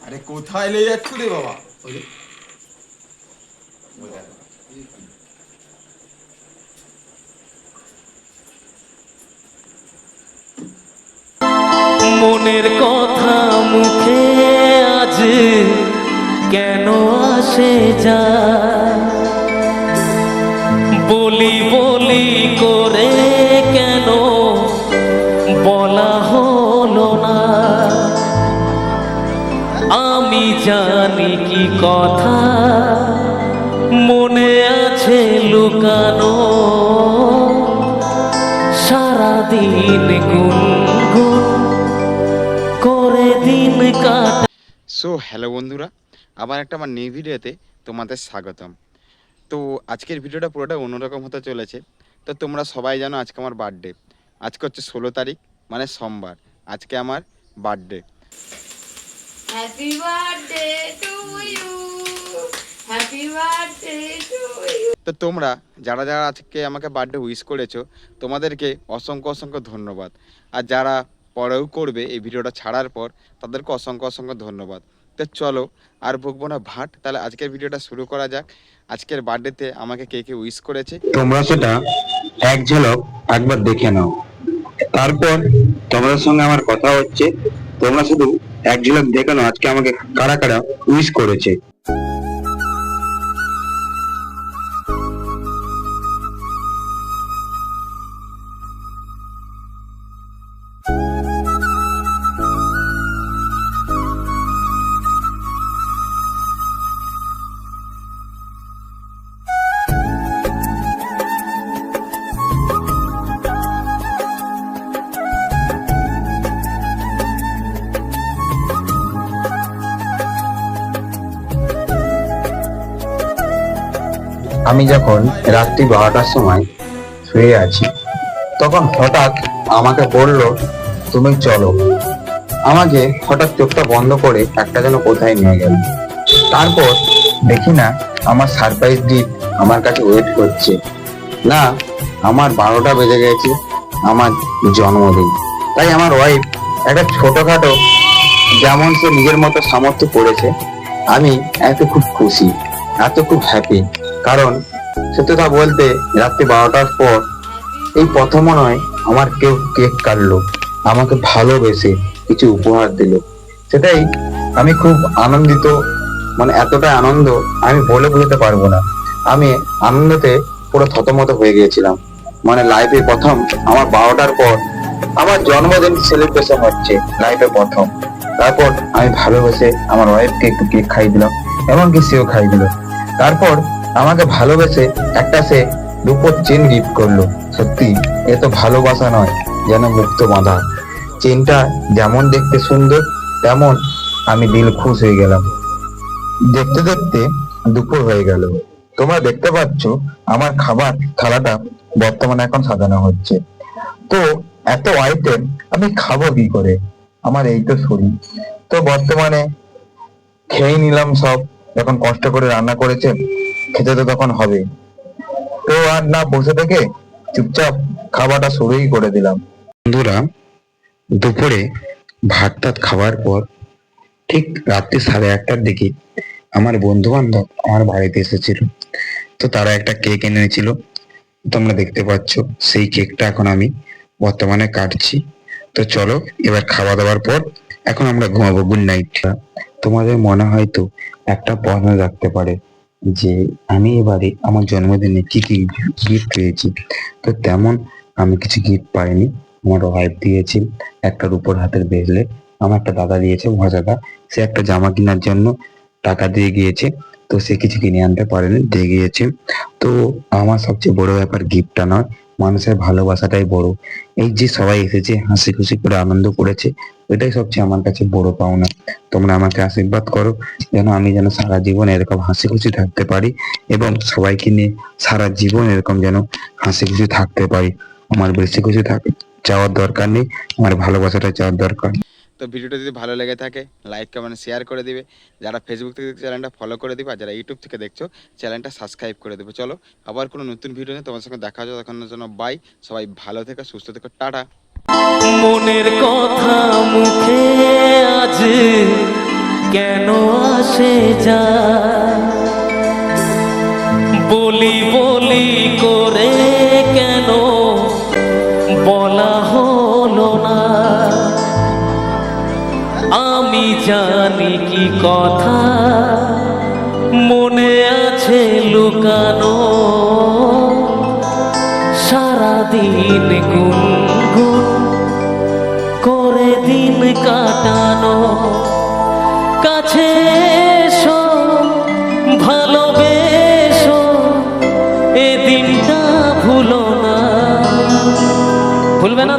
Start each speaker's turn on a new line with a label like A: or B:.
A: আরে কোথায় নিয়ে যাচ্ছ রে বাবা?
B: মনের কথা মুখে আজ কেন আসে যায়, বলি বলি করে কেন বলা হলো না। আমি জানি কি কথা মনে আছে লুকানো, সারাদিন গুনগুন করে দিন কাটা।
C: সো হ্যালো বন্ধুরা, আবার একটা আমার নিউ ভিডিওতে তোমাদের স্বাগতম। তো আজকের ভিডিওটা পুরোটা অন্যরকম হতে চলেছে। তো তোমরা সবাই জানো আজকে আমার বার্থডে। আজকে হচ্ছে 16 তারিখ, মানে সোমবার। আজকে আমার birthday.
D: Happy birthday to you, happy birthday to you.
C: তো তোমরা যারা যারা আজকে আমাকে বার্থডে উইশ করেছো, তোমাদেরকে অসংখ্য অসংখ্য ধন্যবাদ। আর যারা পরেও করবে এই ভিডিওটা ছাড়ার পর, তাদেরকে অসংখ্য অসংখ্য ধন্যবাদ। তো চলো আর বকবো না ভাট, তাহলে আজকের ভিডিওটা শুরু করা যাক। আজকের বার্থডেতে আমাকে কে কে উইশ করেছে
E: তোমরা সেটা এক ঝলক একবার দেখে নাও, তারপর তোমাদের সঙ্গে আমার কথা হচ্ছে। তোমরা শুধু এক ঝলক দেখে নাও আজকে আমাকে কারা কারা উইশ করেছে। আমি যখন রাত্রি 12টার সময় শুয়ে আছি, তখন হঠাৎ আমাকে বলল, তুমি চলো। আমাকে হঠাৎ চোখটা বন্ধ করে একটা যেন কোথায় নিয়ে গেল। তারপর দেখি না আমার সারপ্রাইজ গিফট আমার কাছে ওয়েট করছে। না, আমার 12টা বেজে গেছে, আমার জন্মদিন। তাই আমার ওয়াইফ একটা ছোটখাটো, যেমন সে নিজের মতো সামর্থ্য করেছে, আমি এত খুব খুশি, এত খুব হ্যাপি। কারণ সত্যতা বলতে রাত্রি 12টার পর এই প্রথম মনে হয় আমার কেউ কেক কাটলো, আমাকে ভালোবেসে কিছু উপহার দিল। সেটাই আমি খুব আনন্দিত, মানে এতটা আনন্দ আমি বলে বোঝাতে পারবো না। আমি আনন্দতে পুরো থতমত হয়ে গিয়েছিলাম। মানে লাইফে প্রথম আমার 12টার পর আমার জন্মদিন সেলিব্রেশন হচ্ছে, লাইফে প্রথম। তারপর আমি ভালোবেসে আমার ওয়াইফকে একটু কেক খাইয়ে দিলাম, এমনকি সেও খাইয়ে দিল। তারপর আমাকে ভালোবেসে একটা সে রূপোর চেন গিফট করলো। সত্যি এ তো ভালোবাসা নয়, যেন মুক্ত বাঁধা। চেনটা যেমন দেখতে সুন্দর, তেমন আমি দিল খুশ হয়ে গেলাম। দেখতে দেখতে দুপুর হয়ে গেল। তোমরা দেখতে পাচ্ছ আমার খাবার থালাটা বর্তমানে এখন সাজানো হচ্ছে। তো এত আইটেম আমি খাবো কি করে, আমার এই তো শরীর। তো বর্তমানে খেয়ে নিলাম সব, যখন কষ্ট করে রান্না করেছে খেতে তো তখন হবে। তো আর না বসে থেকে চুপচাপ খাবারটা শুরুই করে দিলাম। বন্ধুরা, দুপুরে ভাত টাত খাওয়ার পর ঠিক রাত্রি 1:30টার দিকে আমার বন্ধু বান্ধব আমার বাড়িতে এসেছিল। তো তারা একটা কেক এনেছিল, তোমরা দেখতে পাচ্ছ। সেই কেকটা এখন আমি বর্তমানে কাটছি। তো চলো এবার খাওয়া দাওয়ার পর এখন আমরা ঘুমাবো। Good night. তোমাদের মনে হয়তো একটা প্রশ্ন রাখতে পারে যে আমি এবারে আমার জন্মদিনে কি কি গিফট পেয়েছি। তো তেমন আমি কিছু গিফট পাইনি। আমার ওয়াইফ দিয়েছে একটা রূপোর হাতের ব্রেসলেট, আমার একটা দাদা দিয়েছে মজাদা, সে একটা জামা কেনার জন্য টাকা দিয়ে গিয়েছে, তো সে কিছু কিনে আনতে পারেনি, দিয়ে গিয়েছে। তো আমার সবচেয়ে বড় ব্যাপার গিফটটা নয়, মানুষের ভালোবাসাটাই বড়। এই যে সবাই এসেছে হাসি খুশি করে আনন্দ করেছে, এটাই সবচেয়ে আমার কাছে বড় পাওনা। তোমরা আমাকে আশীর্বাদ করো যেন সারা জীবন এরকম হাসি খুশি থাকতে পারি, এবং সবাইকে নিয়ে সারা জীবন এরকম যেন হাসি খুশি থাকতে পারি। আমার বেশি খুশি চাওয়ার দরকার নেই, আমার ভালোবাসাটা চাওয়ার দরকার।
C: তো ভিডিওটা যদি ভালো লেগে থাকে লাইক কমেন্ট শেয়ার করে দিবে। যারা ফেসবুক থেকে দেখছো চ্যানেলটা ফলো করে দিবে, আর যারা ইউটিউব থেকে দেখছো চ্যানেলটা সাবস্ক্রাইব করে দেবে। চলো আবার কোনো নতুন ভিডিও নিয়ে তোমার সঙ্গে দেখা যাবে, তখনের জন্য বাই। সবাই ভালো থেকো, সুস্থ থেকো, টাটা।
B: মনের কথা মুখে আজ কেন আসে যায়, বলি বলি করে কেন বলা হলো না। আমি জানি কি কথা মনে আছে লুকানো, সারাদিন গুনগুন করে দিন কাটানো। কাছে এসো ভালোবেসো, এ দিনটা ভুলো না, ভুলবে না।